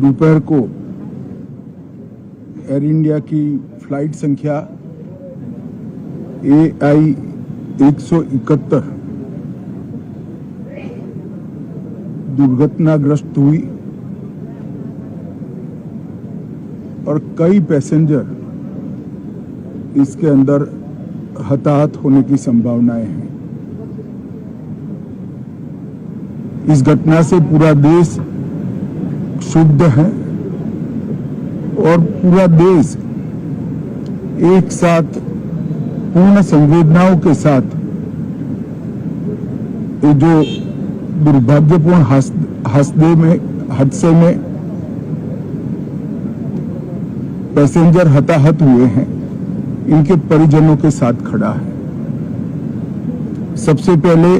दोपहर को air India की फ्लाइट संख्या AI 171 दुर्घटनाग्रस्त हुई और कई पैसेंजर इसके अंदर हताहत होने की संभावनाएं हैं। इस घटना से पूरा देश क्षुब्ध है और पूरा देश एक साथ पूर्ण संवेदनाओं के साथ ये जो दुर्भाग्यपूर्ण हादसे में पैसेंजर हताहत हुए हैं, इनके परिजनों के साथ खड़ा है। सबसे पहले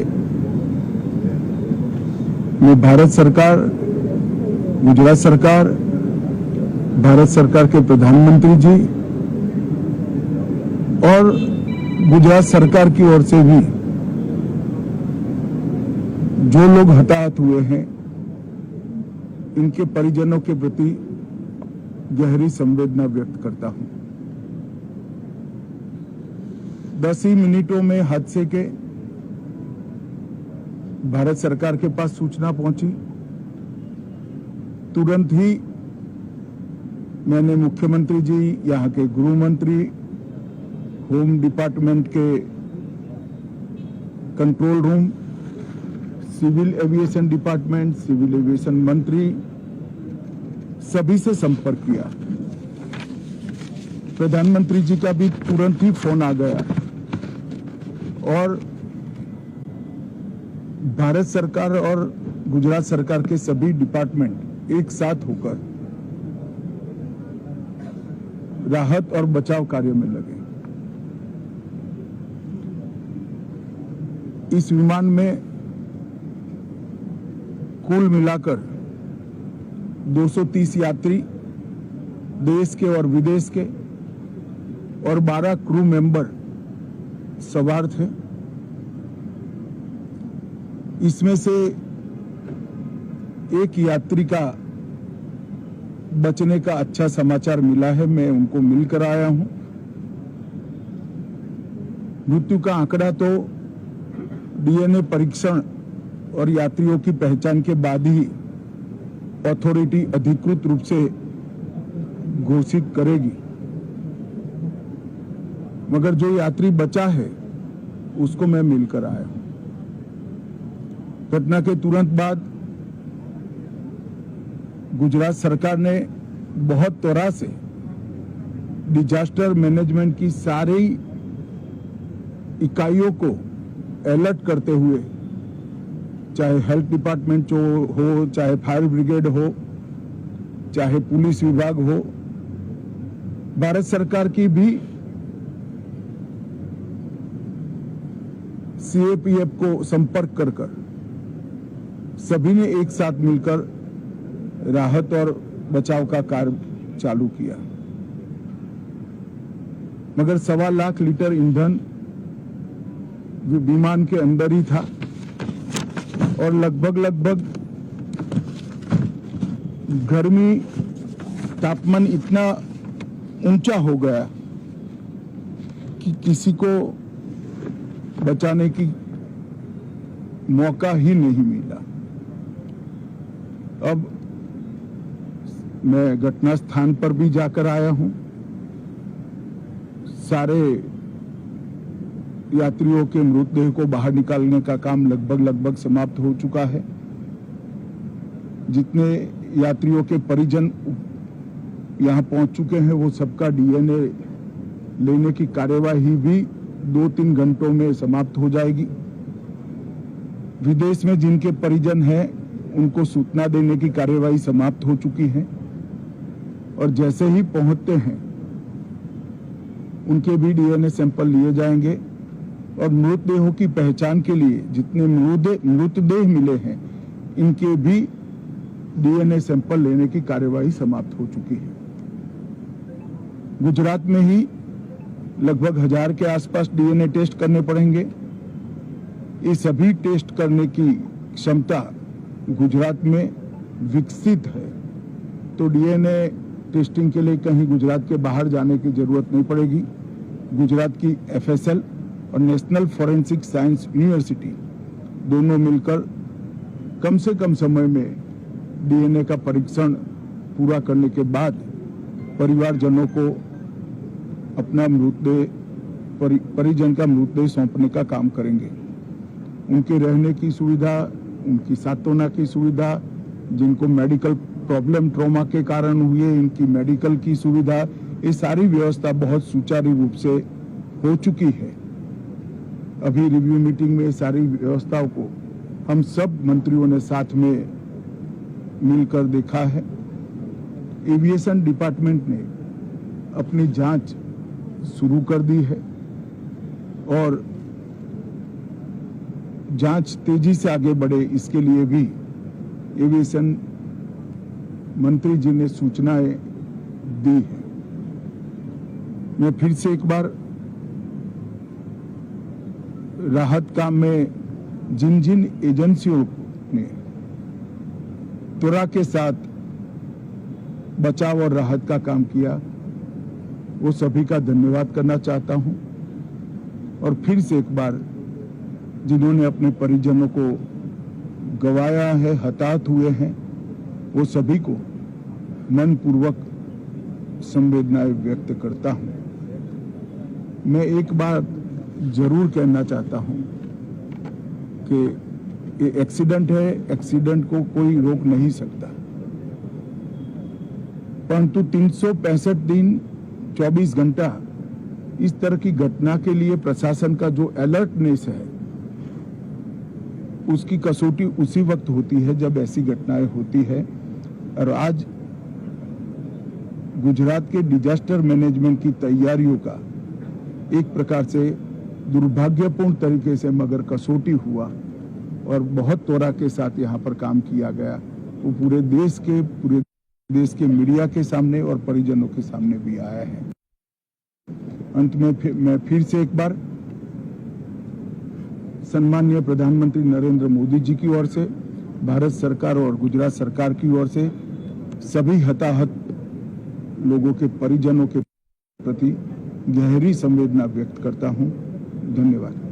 मैं भारत सरकार, गुजरात सरकार, भारत सरकार के प्रधानमंत्री जी और गुजरात सरकार की ओर से भी जो लोग हताहत हुए हैं, इनके परिजनों के प्रति गहरी संवेदना व्यक्त करता हूं। 10 ही मिनटों में हादसे के भारत सरकार के पास सूचना पहुंची। तुरंत ही मैंने मुख्यमंत्री जी, यहाँ के गृह मंत्री, होम डिपार्टमेंट के control room, civil aviation department, civil aviation मंत्री, सभी से संपर्क किया। प्रधानमंत्री जी का भी तुरंत ही फोन आ गया और भारत सरकार और गुजरात सरकार के सभी डिपार्टमेंट एक साथ होकर राहत और बचाव कार्य में लगे। इस विमान में कुल मिलाकर 230 यात्री देश के और विदेश के और 12 क्रू मेंबर सवार थे। इसमें से एक यात्री का बचने का अच्छा समाचार मिला है, मैं उनको मिलकर आया हूं। मृत्यु का आंकड़ा तो DNA परीक्षण और यात्रियों की पहचान के बाद ही अथॉरिटी अधिकृत रूप से घोषित करेगी, मगर जो यात्री बचा है उसको मैं मिलकर आया हूं। घटना के तुरंत बाद गुजरात सरकार ने बहुत त्वरा से डिजास्टर मैनेजमेंट की सारी इकाइयों को अलर्ट करते हुए, चाहे हेल्थ डिपार्टमेंट हो, चाहे फायर ब्रिगेड हो, चाहे पुलिस विभाग हो, भारत सरकार की भी CAPF को संपर्क कर सभी ने एक साथ मिलकर राहत और बचाव का कार्य चालू किया। मगर 1.25 लाख लीटर ईंधन विमान के अंदर ही था और लगभग गर्मी, तापमान इतना ऊंचा हो गया कि किसी को बचाने की मौका ही नहीं मिला। अब मैं घटना स्थान पर भी जाकर आया हूं। सारे यात्रियों के मृतदेह को बाहर निकालने का काम लगभग समाप्त हो चुका है। जितने यात्रियों के परिजन यहां पहुंच चुके हैं, वो सबका DNA लेने की कार्यवाही भी 2-3 घंटों में समाप्त हो जाएगी। विदेश में जिनके परिजन हैं, उनको सूचना देने की कार्यवाही समाप्त हो चुकी है और जैसे ही पहुंचते हैं उनके भी DNA सैंपल लिए जाएंगे और मृतदेहों की पहचान के लिए जितने मृतदेह मिले हैं, इनके भी DNA सैंपल लेने की कार्यवाही समाप्त हो चुकी है। गुजरात में ही लगभग 1000 के आसपास DNA टेस्ट करने पड़ेंगे। ये सभी टेस्ट करने की क्षमता गुजरात में विकसित है तो डीएनए टेस्टिंग के लिए कहीं गुजरात के बाहर जाने की जरूरत नहीं पड़ेगी। गुजरात की एफएसएल और नेशनल फॉरेंसिक साइंस यूनिवर्सिटी दोनों मिलकर कम से कम समय में डीएनए का परीक्षण पूरा करने के बाद परिवारजनों को अपना मृतदेह परिजन का मृतदेह सौंपने का काम करेंगे। उनके रहने की सुविधा, उनकी सांत्वना की सुविधा, जिनको मेडिकल प्रॉब्लम ट्रॉमा के कारण हुई है, इनकी मेडिकल की सुविधा, ये सारी व्यवस्था बहुत सुचारू रूप से हो चुकी है। अभी रिव्यू मीटिंग में सारी व्यवस्थाओं को हम सब मंत्रियों ने साथ में मिलकर देखा है। एविएशन डिपार्टमेंट ने अपनी जांच शुरू कर दी है और जांच तेजी से आगे बढ़े, इसके लिए भी एविएशन मंत्री जी ने सूचनाएं दी है। मैं फिर से एक बार राहत काम में जिन जिन एजेंसियों ने त्वरा के साथ बचाव और राहत का काम किया, वो सभी का धन्यवाद करना चाहता हूं। और फिर से एक बार जिन्होंने अपने परिजनों को गंवाया है, हताहत हुए हैं, वो सभी को मनपूर्वक संवेदनाएं व्यक्त करता हूं। मैं एक बात जरूर कहना चाहता हूं कि ये एक्सीडेंट है, एक्सीडेंट को कोई रोक नहीं सकता, परंतु 365 दिन 24 घंटा इस तरह की घटना के लिए प्रशासन का जो अलर्टनेस है, उसकी कसौटी उसी वक्त होती है जब ऐसी घटनाएं होती है। और आज गुजरात के डिजास्टर मैनेजमेंट की तैयारियों का एक प्रकार से दुर्भाग्यपूर्ण तरीके से मगर कसौटी हुआ और बहुत त्वरा के साथ यहाँ पर काम किया गया, वो पूरे देश के मीडिया के सामने और परिजनों के सामने भी आया है। अंत में मैं फिर से एक बार सम्माननीय प्रधानमंत्री नरेंद्र मोदी जी की ओर से, भारत सरकार और गुजरात सरकार की ओर से सभी हताहत लोगों के परिजनों के प्रति गहरी संवेदना व्यक्त करता हूं। धन्यवाद।